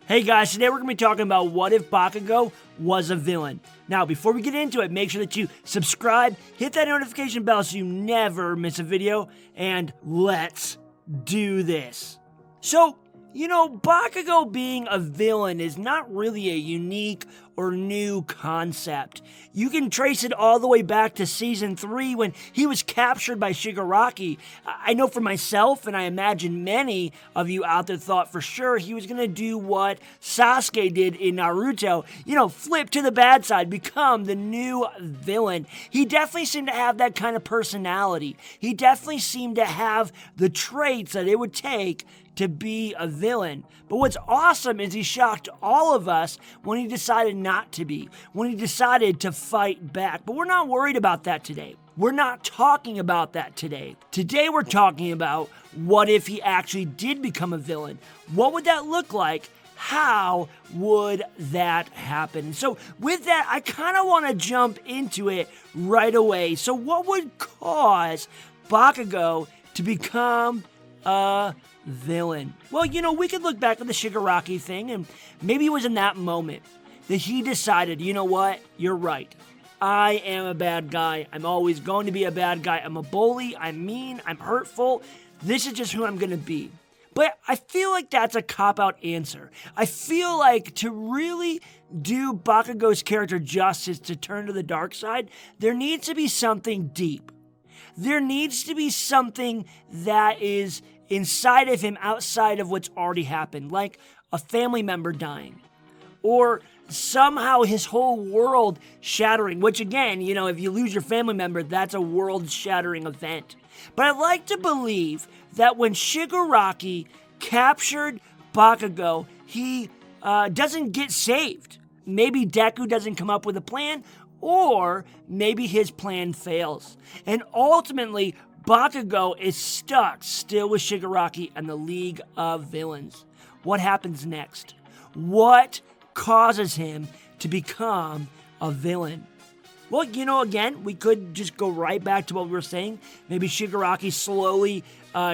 Hey guys, today we're going to be talking about what if Bakugo was a villain. Now, before we get into it, make sure that you subscribe, hit that notification bell so you never miss a video, and let's do this. So, Bakugo being a villain is not really a unique or new concept. You can trace it all the way back to Season 3 when he was captured by Shigaraki. I know for myself, and I imagine many of you out there thought for sure he was going to do what Sasuke did in Naruto. Flip to the bad side, become the new villain. He definitely seemed to have that kind of personality. He definitely seemed to have the traits that it would take to be a villain. But what's awesome is he shocked all of us when he decided not to be, when he decided to fight back. But we're not worried about that today. We're not talking about that today. Today we're talking about what if he actually did become a villain? What would that look like? How would that happen? So with that, I kind of want to jump into it right away. So what would cause Bakugo to become a villain? Well, we could look back at the Shigaraki thing, and maybe it was in that moment that he decided, you know what, you're right. I am a bad guy. I'm always going to be a bad guy. I'm a bully. I'm mean. I'm hurtful. This is just who I'm going to be. But I feel like that's a cop-out answer. I feel like to really do Bakugo's character justice, to turn to the dark side, there needs to be something deep. There needs to be something that is inside of him outside of what's already happened, like a family member dying, or somehow his whole world shattering, which again, if you lose your family member, that's a world-shattering event. But I like to believe that when Shigaraki captured Bakugo, he doesn't get saved. Maybe Deku doesn't come up with a plan, or maybe his plan fails. And ultimately, Bakugo is stuck still with Shigaraki and the League of Villains. What happens next? What causes him to become a villain? Well, again, we could just go right back to what we were saying. Maybe Shigaraki slowly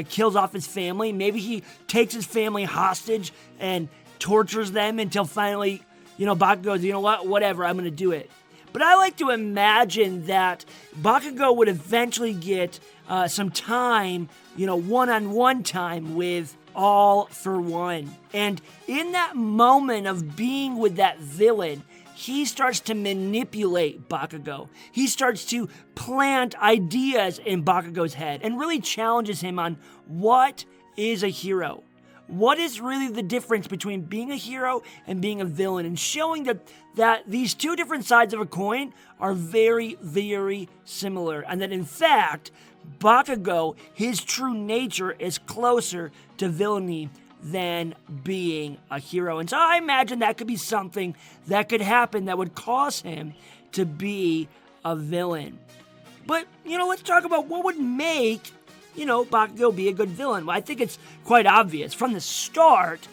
kills off his family. Maybe he takes his family hostage and tortures them until finally, Bakugo goes, you know what, whatever, I'm going to do it. But I like to imagine that Bakugo would eventually get some time, one-on-one time with All for One. And in that moment of being with that villain, he starts to manipulate Bakugo. He starts to plant ideas in Bakugo's head and really challenges him on what is a hero. What is really the difference between being a hero and being a villain, and showing that these two different sides of a coin are very, very similar, and that in fact, Bakugo, his true nature is closer to villainy than being a hero. And so I imagine that could be something that could happen that would cause him to be a villain. But, let's talk about what would make Bakugo be a good villain. Well, I think it's quite obvious. From the start,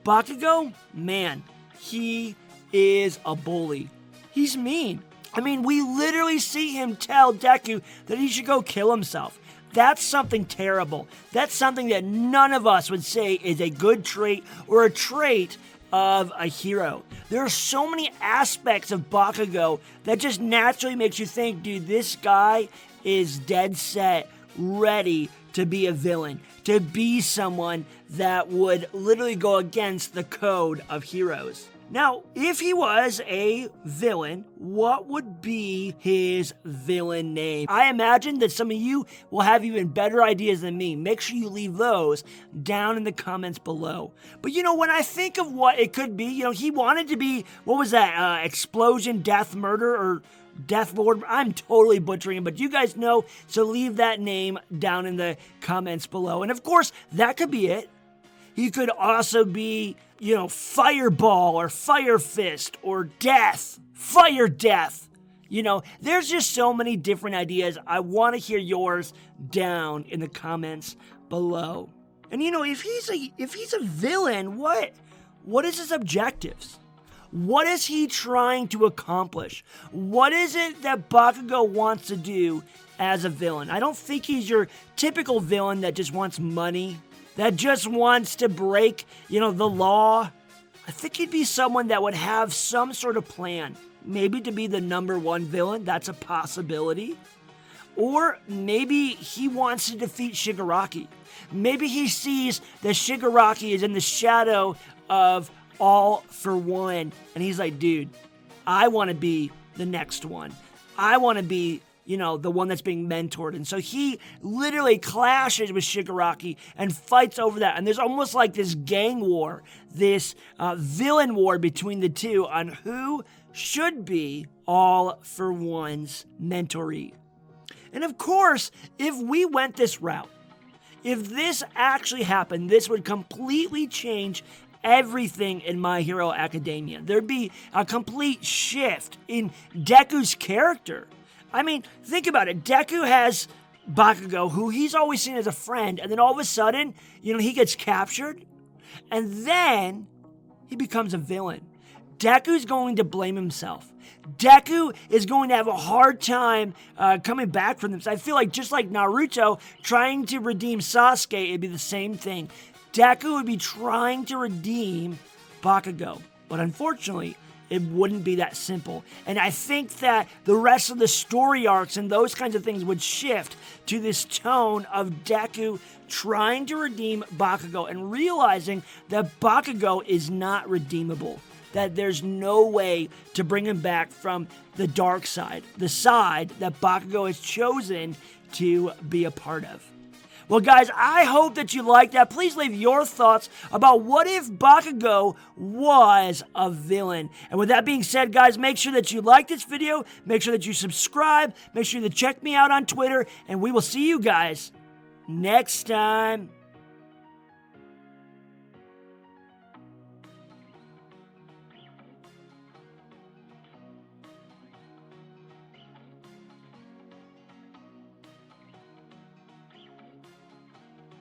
Bakugo, man, he is a bully. He's mean. We literally see him tell Deku that he should go kill himself. That's something terrible. That's something that none of us would say is a good trait or a trait of a hero. There are so many aspects of Bakugo that just naturally makes you think, dude, this guy is dead set, ready to be a villain, to be someone that would literally go against the code of heroes. Now, if he was a villain, what would be his villain name? I imagine that some of you will have even better ideas than me. Make sure you leave those down in the comments below. But when I think of what it could be, he wanted to be, what was that, Explosion, Death, Murder, or Death Lord? I'm totally butchering it, but you guys know, so leave that name down in the comments below. And of course, that could be it. He could also be, Fireball or Fire Fist or Death, Fire Death. There's just so many different ideas. I want to hear yours down in the comments below. And if he's a villain, what is his objectives? What is he trying to accomplish? What is it that Bakugo wants to do as a villain? I don't think he's your typical villain that just wants money, that just wants to break, the law. I think he'd be someone that would have some sort of plan. Maybe to be the #1 villain, that's a possibility. Or maybe he wants to defeat Shigaraki. Maybe he sees that Shigaraki is in the shadow of All for One. And he's like, dude, I want to be the next one. I want to be, the one that's being mentored. And so he literally clashes with Shigaraki and fights over that. And there's almost like this gang war, this villain war between the two on who should be All for One's mentoree. And of course, if we went this route, if this actually happened, this would completely change everything in My Hero Academia. There'd be a complete shift in Deku's character. I mean, think about it. Deku has Bakugo, who he's always seen as a friend, and then all of a sudden, he gets captured, and then he becomes a villain. Deku's going to blame himself. Deku is going to have a hard time coming back from this. I feel like just like Naruto trying to redeem Sasuke, it'd be the same thing. Deku would be trying to redeem Bakugo. But unfortunately, it wouldn't be that simple. And I think that the rest of the story arcs and those kinds of things would shift to this tone of Deku trying to redeem Bakugo and realizing that Bakugo is not redeemable. That there's no way to bring him back from the dark side, the side that Bakugo has chosen to be a part of. Well, guys, I hope that you liked that. Please leave your thoughts about what if Bakugo was a villain. And with that being said, guys, make sure that you like this video, make sure that you subscribe, make sure to check me out on Twitter, and we will see you guys next time.